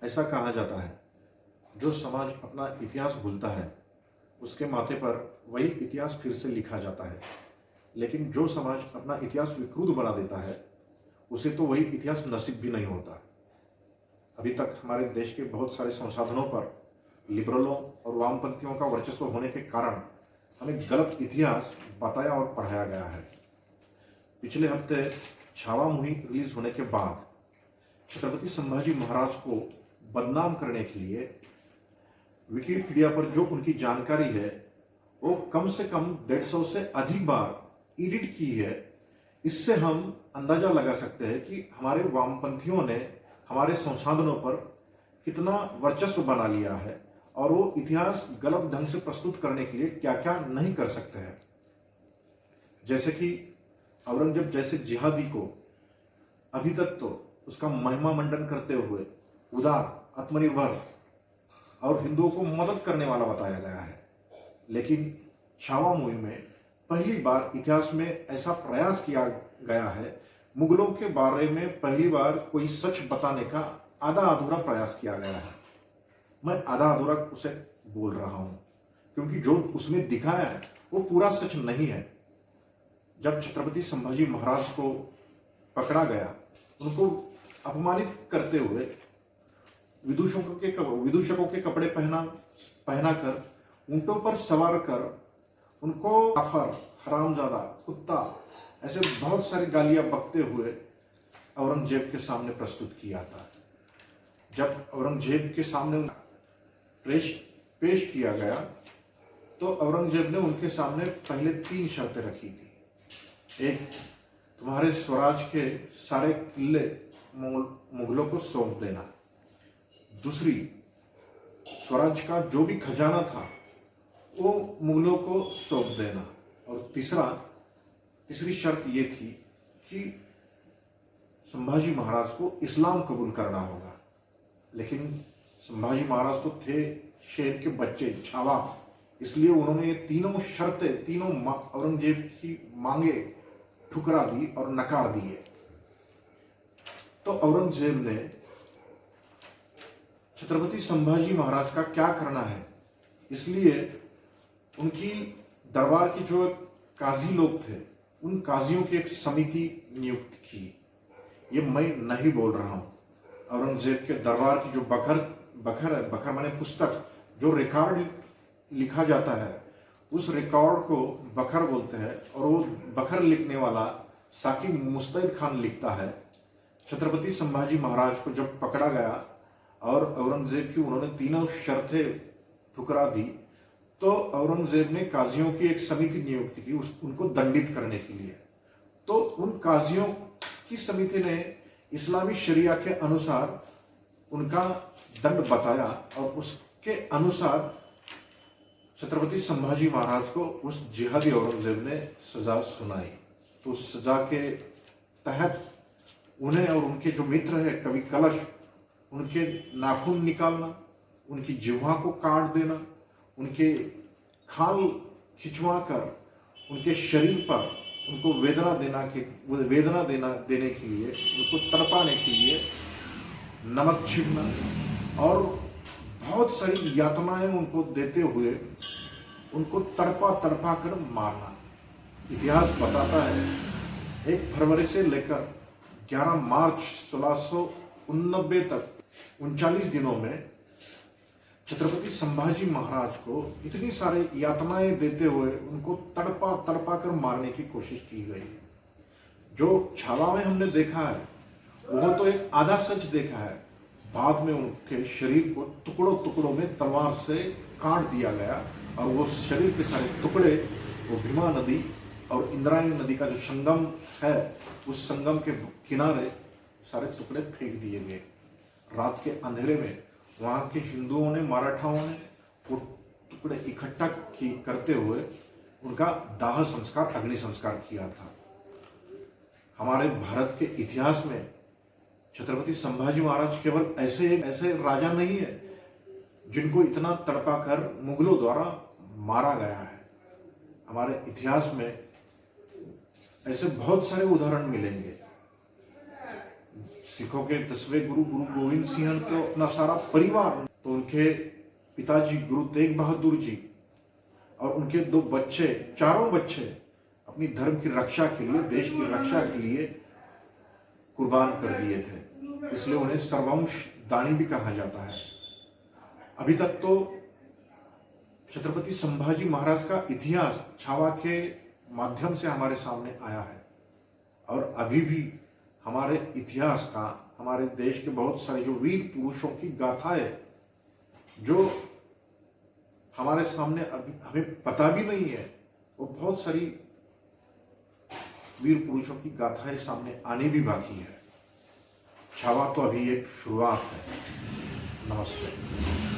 ऐसा कहा जाता है, जो समाज अपना इतिहास भूलता है उसके माथे पर वही इतिहास फिर से लिखा जाता है, लेकिन जो समाज अपना इतिहास विकृत बना देता है उसे तो वही इतिहास नसीब भी नहीं होता। अभी तक हमारे देश के बहुत सारे संसाधनों पर लिबरलों और वामपंथियों का वर्चस्व होने के कारण हमें गलत इतिहास बताया और पढ़ाया गया है। पिछले हफ्ते छावा मुहिम रिलीज होने के बाद छत्रपति संभाजी महाराज को बदनाम करने के लिए विकिपीडिया पर जो उनकी जानकारी है वो कम से कम 150 से अधिक बार एडिट की है। इससे हम अंदाजा लगा सकते हैं कि हमारे वामपंथियों ने हमारे संसाधनों पर कितना वर्चस्व बना लिया है और वो इतिहास गलत ढंग से प्रस्तुत करने के लिए क्या क्या नहीं कर सकते हैं। जैसे कि औरंगजेब जैसे जिहादी को अभी तक तो उसका महिमा मंडन करते हुए उदार, आत्मनिर्भर और हिंदुओं को मदद करने वाला बताया गया है, लेकिन छावा मुहिम में पहली बार इतिहास में ऐसा प्रयास किया गया है। मुगलों के बारे में पहली बार कोई सच बताने का आधा अधूरा प्रयास किया गया है। मैं आधा अधूरा उसे बोल रहा हूं क्योंकि जो उसमें दिखाया है वो पूरा सच नहीं है। जब छत्रपति संभाजी महाराज को पकड़ा गया, उनको अपमानित करते हुए विदूषकों के कपड़े पहनाकर ऊंटों पर सवार कर उनको काफर, हरामजादा, कुत्ता ऐसे बहुत सारी गालियां बकते हुए औरंगजेब के सामने प्रस्तुत किया था। जब औरंगजेब के सामने पेश किया गया तो औरंगजेब ने उनके सामने पहले 3 शर्तें रखी थी। एक, तुम्हारे स्वराज के सारे किले मुगलों को सौंप देना। दूसरी, स्वराज का जो भी खजाना था वो मुगलों को सौंप देना। और तीसरी शर्त ये थी कि संभाजी महाराज को इस्लाम कबूल करना होगा। लेकिन संभाजी महाराज तो थे शेर के बच्चे, छावा, इसलिए उन्होंने ये तीनों शर्तें, तीनों औरंगजेब की मांगे ठुकरा दी और नकार दिए। तो औरंगजेब ने छत्रपति संभाजी महाराज का क्या करना है, इसलिए उनकी दरबार की जो काजी लोग थे उन काजियों की एक समिति नियुक्त की। ये मैं नहीं बोल रहा हूं। औरंगजेब के दरबार की जो बखर माने पुस्तक, जो रिकॉर्ड लिखा जाता है उस रिकॉर्ड को बखर बोलते हैं। और वो बखर लिखने वाला साकिब मुस्तैद खान लिखता है, छत्रपति संभाजी महाराज को जब पकड़ा गया और औरंगजेब की उन्होंने तीनों शर्तें ठुकरा दी तो औरंगजेब ने काजियों की एक समिति नियुक्त की उनको दंडित करने के लिए। तो उन काजियों की समिति ने इस्लामी शरिया के अनुसार उनका दंड बताया और उसके अनुसार छत्रपति संभाजी महाराज को उस जिहादी औरंगजेब ने सजा सुनाई। तो उस सजा के तहत उन्हें और उनके जो मित्र है कवि कलश, उनके नाखून निकालना, उनकी जिह्वा को काट देना, उनके खाल खिंचवा कर उनके शरीर पर उनको वेदना देने के लिए, उनको तड़पाने के लिए नमक छिड़कना और बहुत सारी यातनाएं उनको देते हुए उनको तड़पा कर मारना। इतिहास बताता है 1 फरवरी से लेकर 11 मार्च 1689 तक 39 दिनों में छत्रपति संभाजी महाराज को इतनी सारे यातनाएं देते हुए उनको तड़पा कर मारने की कोशिश की गई है। जो छावा में हमने देखा है वो तो एक आधा सच देखा है। बाद में उनके शरीर को टुकड़ों में तलवार से काट दिया गया और वो शरीर के सारे टुकड़े वो भीमा नदी और इंद्रायणी नदी का जो संगम है उस संगम के किनारे सारे टुकड़े फेंक दिए गए। रात के अंधेरे में वहाँ के हिंदुओं ने, मराठाओं ने वो टुकड़े इकट्ठा करते हुए उनका दाह संस्कार, अग्नि संस्कार किया था। हमारे भारत के इतिहास में छत्रपति संभाजी महाराज केवल ऐसे राजा नहीं है जिनको इतना तड़पा कर मुगलों द्वारा मारा गया है। हमारे इतिहास में ऐसे बहुत सारे उदाहरण मिलेंगे। सिखों के 10वें गुरु गुरु गोविंद सिंह को अपना सारा परिवार, तो उनके पिताजी गुरु तेग बहादुर जी और उनके 2 बच्चे, चारों बच्चे अपनी धर्म की रक्षा के लिए, देश की रक्षा के लिए कुर्बान कर दिए थे। इसलिए उन्हें सर्वंश दानी भी कहा जाता है। अभी तक तो छत्रपति संभाजी महाराज का इतिहास छावा के माध्यम से हमारे सामने आया है, और अभी भी हमारे इतिहास का, हमारे देश के बहुत सारे जो वीर पुरुषों की गाथाएं जो हमारे सामने अभी हमें पता भी नहीं है, वो बहुत सारी वीर पुरुषों की गाथाएं सामने आने भी बाकी है। छावा तो अभी एक शुरुआत है। नमस्ते।